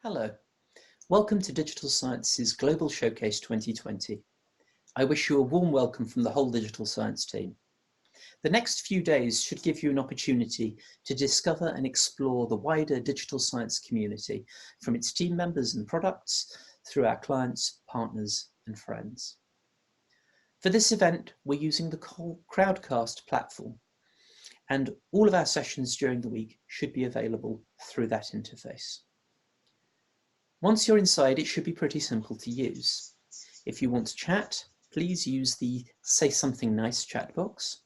Hello, welcome to Digital Science's Global Showcase 2020. I wish you a warm welcome from the whole Digital Science team. The next few days should give you an opportunity to discover and explore the wider digital science community from its team members and products through our clients, partners and friends. For this event, we're using the Crowdcast platform, and all of our sessions during the week should be available through that interface. Once you're inside, it should be pretty simple to use. If you want to chat, please use the Say Something Nice chat box.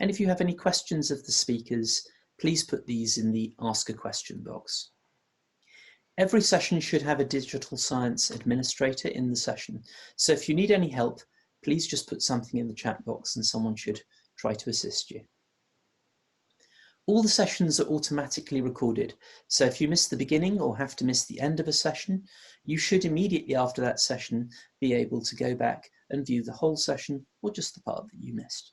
And if you have any questions of the speakers, please put these in the Ask a Question box. Every session should have a digital science administrator in the session. So if you need any help, please just put something in the chat box and someone should try to assist you. All the sessions are automatically recorded, so if you miss the beginning or have to miss the end of a session, you should immediately after that session be able to go back and view the whole session or just the part that you missed.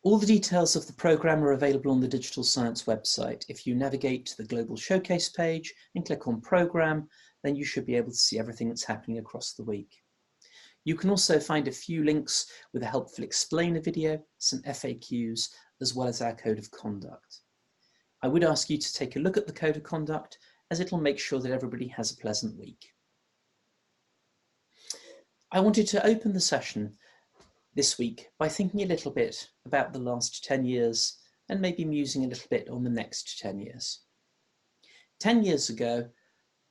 All the details of the programme are available on the Digital Science website. If you navigate to the Global Showcase page and click on Programme, then you should be able to see everything that's happening across the week. You can also find a few links with a helpful explainer video, some FAQs, as well as our code of conduct. I would ask you to take a look at the code of conduct as it'll make sure that everybody has a pleasant week. I wanted to open the session this week by thinking a little bit about the last 10 years and maybe musing a little bit on the next 10 years. 10 years ago,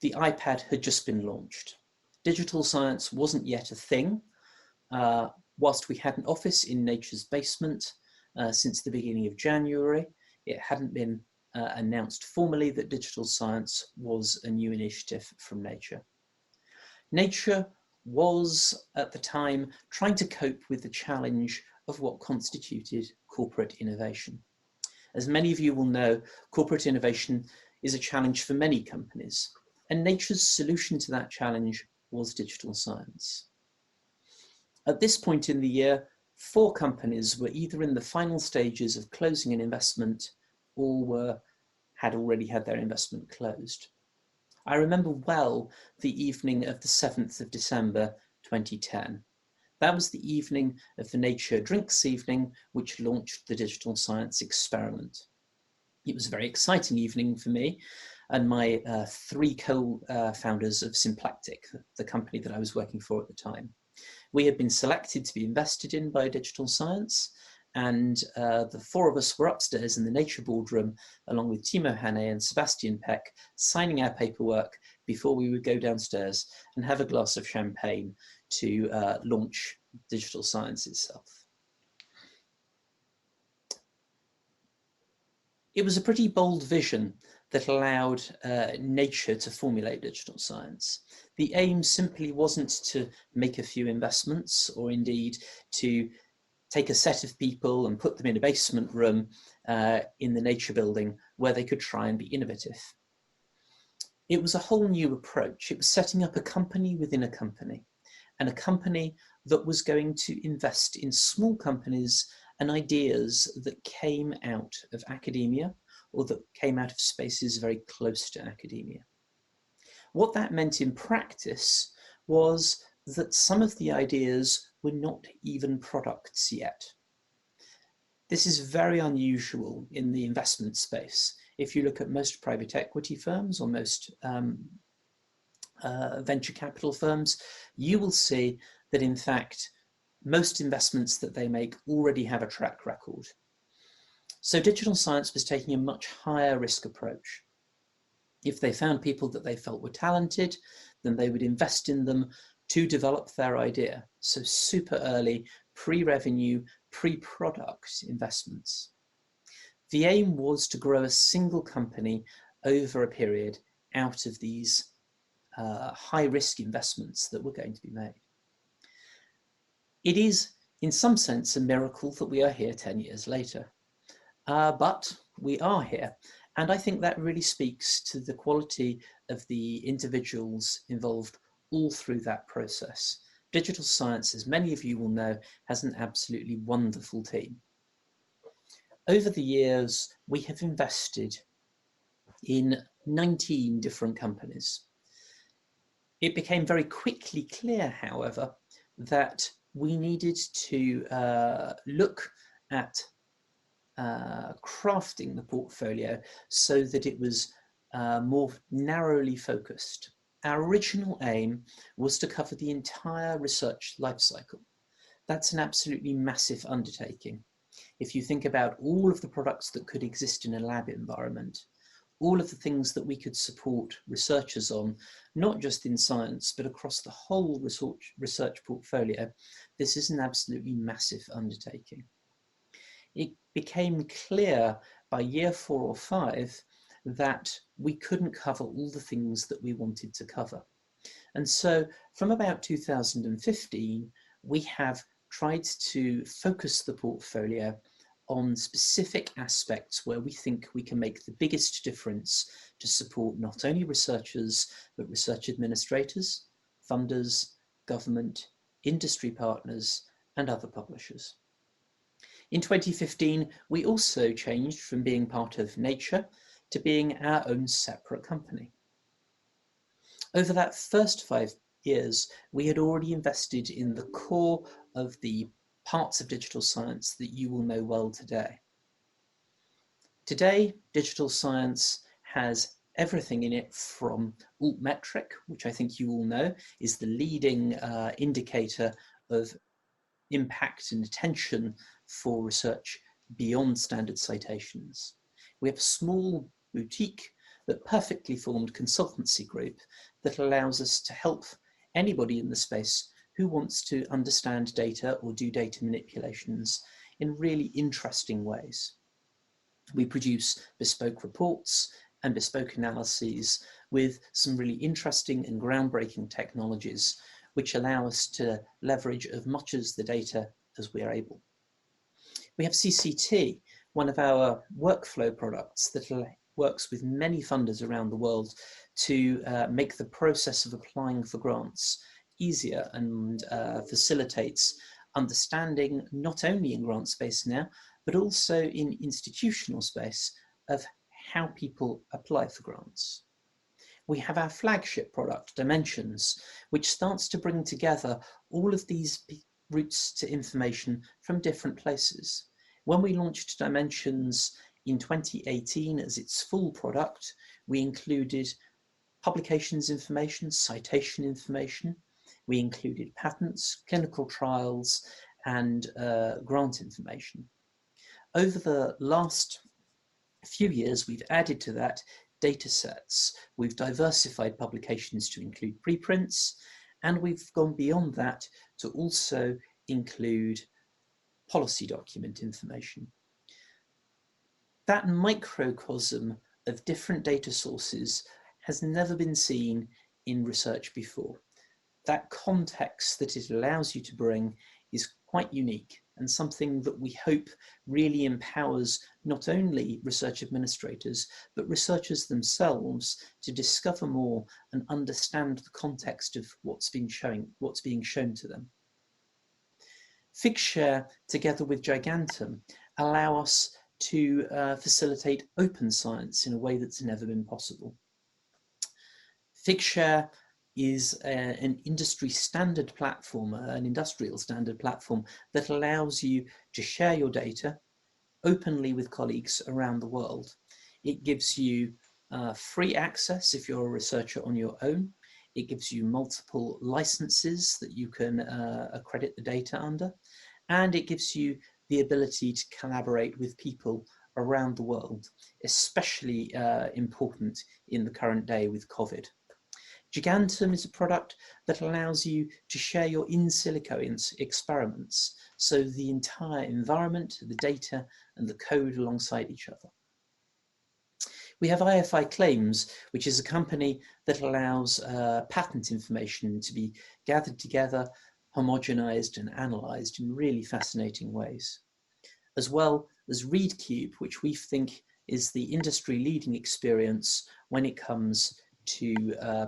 the iPad had just been launched. Digital science wasn't yet a thing. Whilst we had an office in Nature's basement since the beginning of January, it hadn't been announced formally that digital science was a new initiative from Nature. Nature was, at the time, trying to cope with the challenge of what constituted corporate innovation. As many of you will know, corporate innovation is a challenge for many companies, and Nature's solution to that challenge was digital science. At this point in the year, 4 companies were either in the final stages of closing an investment or had already had their investment closed. I remember well the evening of the 7th of December 2010. That was the evening of the Nature Drinks Evening, which launched the digital science experiment. It was a very exciting evening for me and my 3 co-founders of Symplectic, the company that I was working for at the time. We had been selected to be invested in by Digital Science, and the 4 of us were upstairs in the Nature boardroom, along with Timo Hannay and Sebastian Peck, signing our paperwork before we would go downstairs and have a glass of champagne to launch digital science itself. It was a pretty bold vision that allowed Nature to formulate digital science. The aim simply wasn't to make a few investments or indeed to take a set of people and put them in a basement room in the Nature building where they could try and be innovative. It was a whole new approach. It was setting up a company within a company, and a company that was going to invest in small companies and ideas that came out of academia or that came out of spaces very close to academia. What that meant in practice was that some of the ideas were not even products yet. This is very unusual in the investment space. If you look at most private equity firms or most venture capital firms, you will see that in fact, most investments that they make already have a track record. So digital science was taking a much higher risk approach. If they found people that they felt were talented, then they would invest in them to develop their idea. So super early, pre-revenue, pre-product investments. The aim was to grow a single company over a period out of these high-risk investments that were going to be made. It is, in some sense, a miracle that we are here 10 years later. But we are here, and I think that really speaks to the quality of the individuals involved all through that process. Digital science, as many of you will know, has an absolutely wonderful team. Over the years, we have invested in 19 different companies. It became very quickly clear, however, that we needed to look at crafting the portfolio so that it was more narrowly focused. Our original aim was to cover the entire research lifecycle. That's an absolutely massive undertaking. If you think about all of the products that could exist in a lab environment, all of the things that we could support researchers on, not just in science, but across the whole research portfolio, this is an absolutely massive undertaking. It became clear by year 4 or 5 that we couldn't cover all the things that we wanted to cover. And so from about 2015, we have tried to focus the portfolio on specific aspects where we think we can make the biggest difference to support not only researchers, but research administrators, funders, government, industry partners, and other publishers. In 2015, we also changed from being part of Nature to being our own separate company. Over that first 5 years, we had already invested in the core of the parts of digital science that you will know well today. Today, digital science has everything in it from altmetric, which I think you all know is the leading indicator of impact and attention for research beyond standard citations. We have a small boutique but perfectly formed consultancy group that allows us to help anybody in the space who wants to understand data or do data manipulations in really interesting ways. We produce bespoke reports and bespoke analyses with some really interesting and groundbreaking technologies which allow us to leverage as much as the data as we are able. We have CCT, one of our workflow products that works with many funders around the world to make the process of applying for grants easier and facilitates understanding not only in grant space now, but also in institutional space of how people apply for grants. We have our flagship product, Dimensions, which starts to bring together all of these routes to information from different places. When we launched Dimensions in 2018 as its full product, we included publications information, citation information, we included patents, clinical trials, and grant information. Over the last few years, we've added to that data sets. We've diversified publications to include preprints, and we've gone beyond that to also include policy document information. That microcosm of different data sources has never been seen in research before. That context that it allows you to bring is quite unique and something that we hope really empowers not only research administrators, but researchers themselves to discover more and understand the context of what's being shown to them. Figshare, together with Gigantum, allow us to facilitate open science in a way that's never been possible. Figshare is an industry standard platform, an industrial standard platform that allows you to share your data openly with colleagues around the world. It gives you free access if you're a researcher on your own. It gives you multiple licenses that you can accredit the data under, and it gives you the ability to collaborate with people around the world, especially important in the current day with COVID. Gigantum is a product that allows you to share your in silico experiments, so the entire environment, the data, and the code alongside each other. We have IFI Claims, which is a company that allows patent information to be gathered together, homogenized, and analyzed in really fascinating ways. As well as ReadCube, which we think is the industry leading experience when it comes to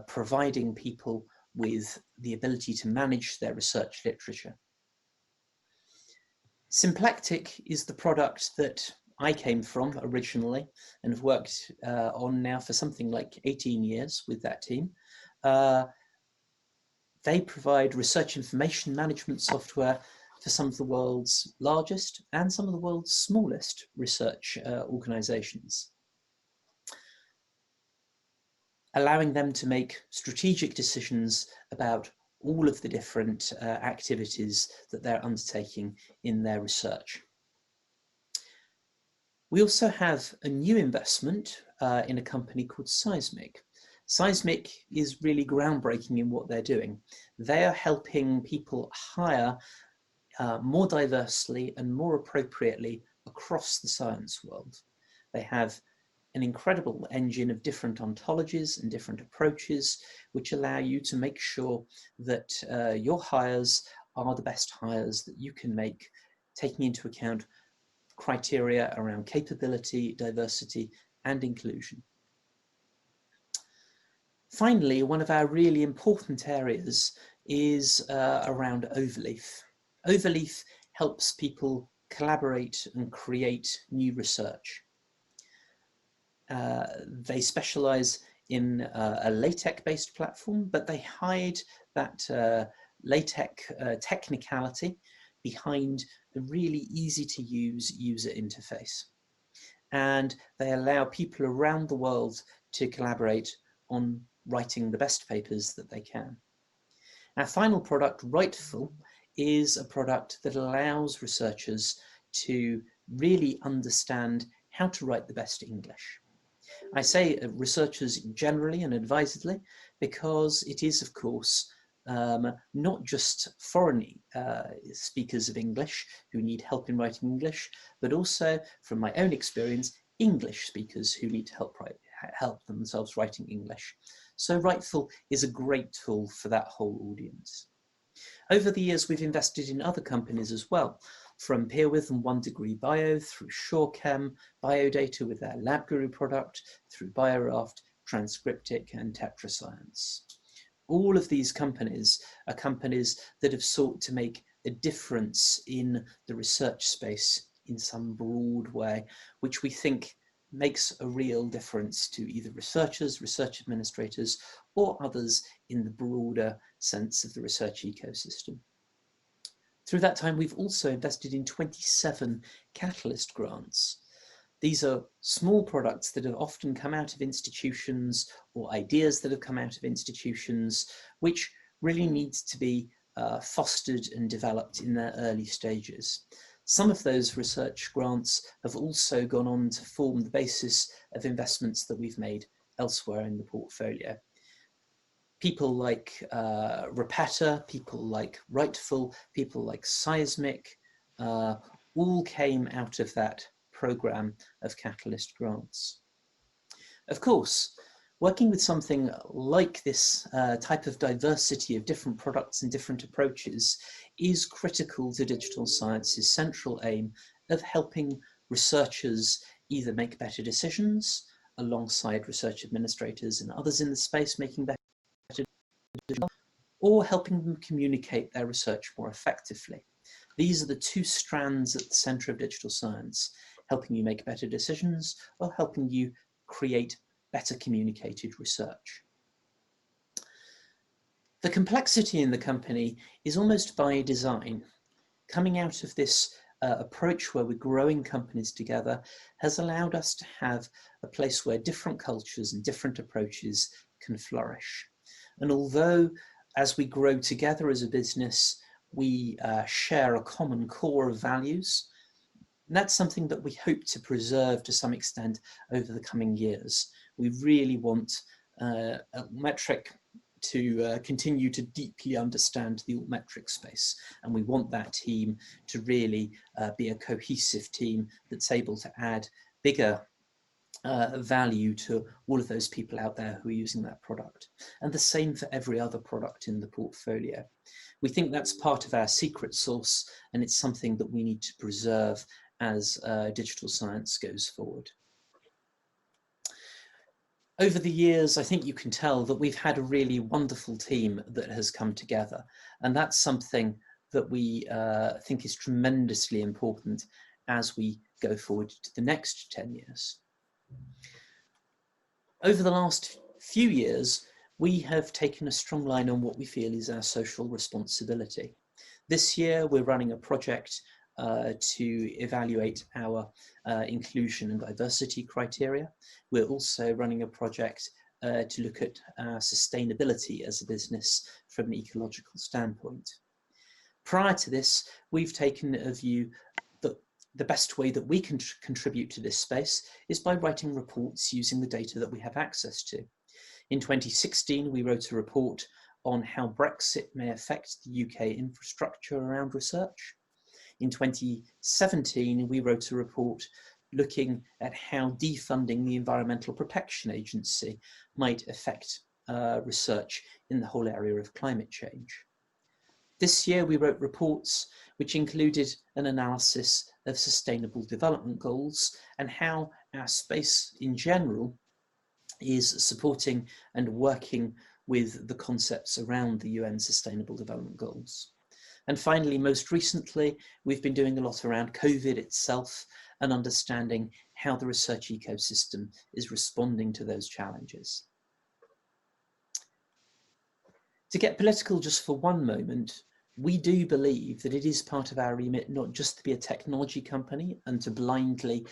providing people with the ability to manage their research literature. Symplectic is the product that I came from originally and have worked on now for something like 18 years with that team. They provide research information management software for some of the world's largest and some of the world's smallest research organizations, allowing them to make strategic decisions about all of the different activities that they're undertaking in their research. We also have a new investment in a company called Seismic. Seismic is really groundbreaking in what they're doing. They are helping people hire more diversely and more appropriately across the science world. They have an incredible engine of different ontologies and different approaches, which allow you to make sure that your hires are the best hires that you can make, taking into account criteria around capability, diversity, and inclusion. Finally, one of our really important areas is around Overleaf. Overleaf helps people collaborate and create new research. They specialize in a LaTeX-based platform, but they hide that LaTeX technicality behind a really easy to use user interface. And they allow people around the world to collaborate on writing the best papers that they can. Our final product, Writeful, is a product that allows researchers to really understand how to write the best English. I say researchers generally and advisedly because it is, of course, not just foreign speakers of English who need help in writing English, but also, from my own experience, English speakers who need to help themselves writing English. So Writeful is a great tool for that whole audience. Over the years, we've invested in other companies as well, from Peerwith and One Degree Bio, through SureChem, Biodata with their LabGuru product, through Bioraft, Transcriptic, and TetraScience. All of these companies are companies that have sought to make a difference in the research space in some broad way, which we think makes a real difference to either researchers, research administrators, or others in the broader sense of the research ecosystem. Through that time, we've also invested in 27 Catalyst grants. These are small products that have often come out of institutions or ideas that have come out of institutions, which really needs to be fostered and developed in their early stages. Some of those research grants have also gone on to form the basis of investments that we've made elsewhere in the portfolio. People like Repeta, people like Writeful, people like Seismic, all came out of that program of Catalyst grants. Of course, working with something like this type of diversity of different products and different approaches is critical to digital science's central aim of helping researchers either make better decisions alongside research administrators and others in the space making better decisions, or helping them communicate their research more effectively. These are the two strands at the center of digital science, helping you make better decisions or helping you create better communicated research. The complexity in the company is almost by design. Coming out of this approach where we're growing companies together has allowed us to have a place where different cultures and different approaches can flourish. And although as we grow together as a business, we share a common core of values, and that's something that we hope to preserve to some extent over the coming years. We really want Altmetric to continue to deeply understand the altmetric space, and we want that team to really be a cohesive team that's able to add bigger value to all of those people out there who are using that product. And the same for every other product in the portfolio. We think that's part of our secret sauce, and it's something that we need to preserve as digital science goes forward. Over the years, I think you can tell that we've had a really wonderful team that has come together, and that's something that we think is tremendously important as we go forward to the next 10 years. Over the last few years, we have taken a strong line on what we feel is our social responsibility. This year, we're running a project to evaluate our inclusion and diversity criteria. We're also running a project to look at sustainability as a business from an ecological standpoint. Prior to this, we've taken a view that the best way that we can contribute to this space is by writing reports using the data that we have access to. In 2016, we wrote a report on how Brexit may affect the UK infrastructure around research. In 2017, we wrote a report looking at how defunding the Environmental Protection Agency might affect research in the whole area of climate change. This year, we wrote reports which included an analysis of sustainable development goals and how our space in general is supporting and working with the concepts around the UN Sustainable Development Goals. And finally, most recently, we've been doing a lot around COVID itself and understanding how the research ecosystem is responding to those challenges. To get political just for one moment, we do believe that it is part of our remit not just to be a technology company and to blindly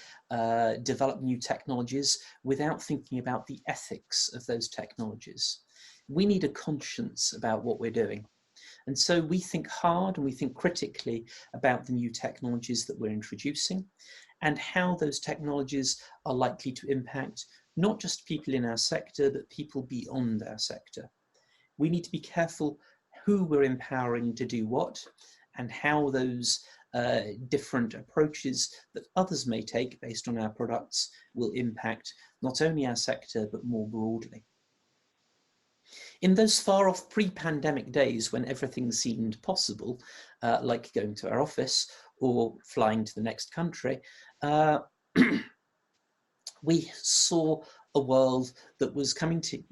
develop new technologies without thinking about the ethics of those technologies. We need a conscience about what we're doing. And so we think hard and we think critically about the new technologies that we're introducing and how those technologies are likely to impact not just people in our sector, but people beyond our sector. We need to be careful who we're empowering to do what and how those different approaches that others may take based on our products will impact not only our sector, but more broadly. In those far off pre-pandemic days when everything seemed possible, like going to our office or flying to the next country, we saw a world that was coming to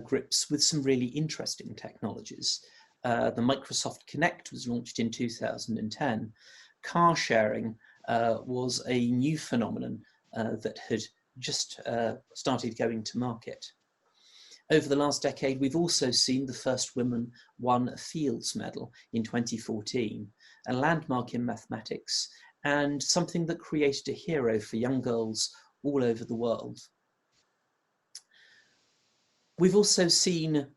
grips with some really interesting technologies. The Microsoft Kinect was launched in 2010. Car sharing was a new phenomenon that had just started going to market. Over the last decade, we've also seen the first woman won a Fields Medal in 2014, a landmark in mathematics, and something that created a hero for young girls all over the world. We've also seen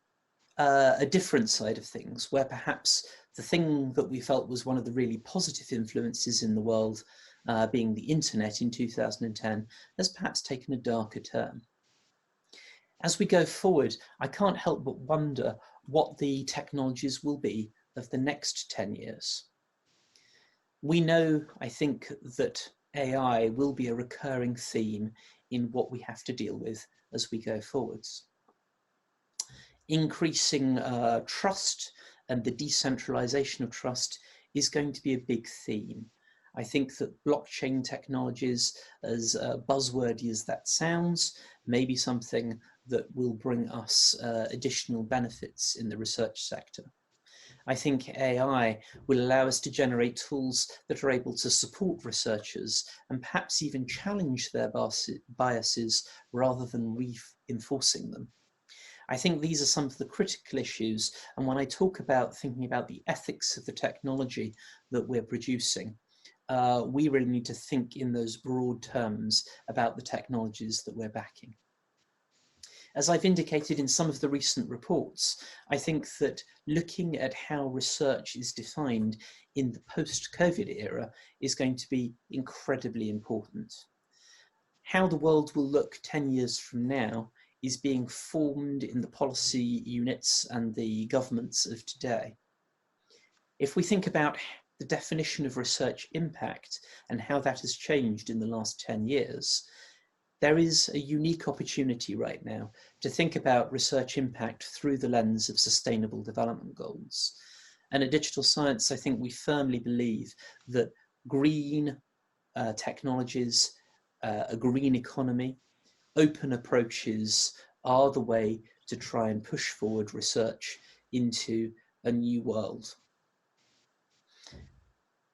a different side of things, where perhaps the thing that we felt was one of the really positive influences in the world, being the internet in 2010, has perhaps taken a darker turn. As we go forward, I can't help but wonder what the technologies will be of the next 10 years. We know, I think, that AI will be a recurring theme in what we have to deal with as we go forwards. Increasing trust and the decentralization of trust is going to be a big theme. I think that blockchain technologies, as buzzwordy as that sounds, may be something that will bring us additional benefits in the research sector. I think AI will allow us to generate tools that are able to support researchers and perhaps even challenge their biases rather than reinforcing them. I think these are some of the critical issues, and when I talk about thinking about the ethics of the technology that we're producing, we really need to think in those broad terms about the technologies that we're backing. As I've indicated in some of the recent reports, I think that looking at how research is defined in the post-COVID era is going to be incredibly important. How the world will look 10 years from now is being formed in the policy units and the governments of today. If we think about the definition of research impact and how that has changed in the last 10 years, there is a unique opportunity right now to think about research impact through the lens of sustainable development goals. And at Digital Science, I think we firmly believe that green technologies, a green economy, open approaches are the way to try and push forward research into a new world.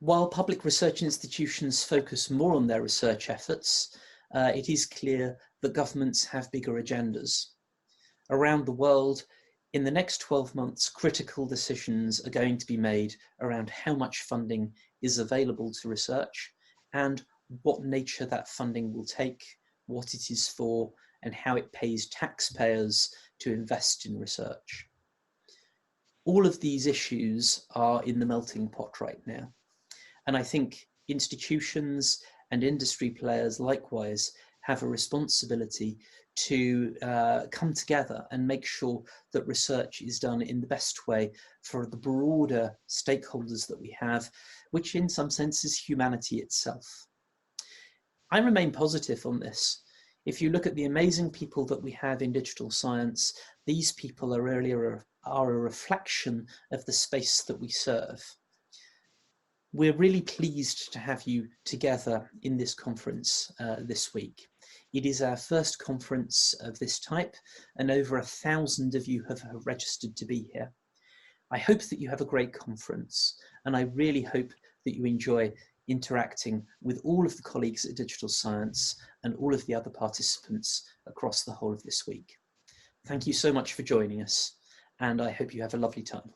While public research institutions focus more on their research efforts, it is clear that governments have bigger agendas. Around the world, in the next 12 months, critical decisions are going to be made around how much funding is available to research and what nature that funding will take, what it is for, and how it pays taxpayers to invest in research. All of these issues are in the melting pot right now. And I think institutions and industry players likewise have a responsibility to come together and make sure that research is done in the best way for the broader stakeholders that we have, which in some sense is humanity itself. I remain positive on this. If you look at the amazing people that we have in digital science, these people are really a reflection of the space that we serve. We're really pleased to have you together in this conference this week. It is our first conference of this type, and over 1,000 of you have registered to be here. I hope that you have a great conference, and I really hope that you enjoy interacting with all of the colleagues at Digital Science and all of the other participants across the whole of this week. Thank you so much for joining us, and I hope you have a lovely time.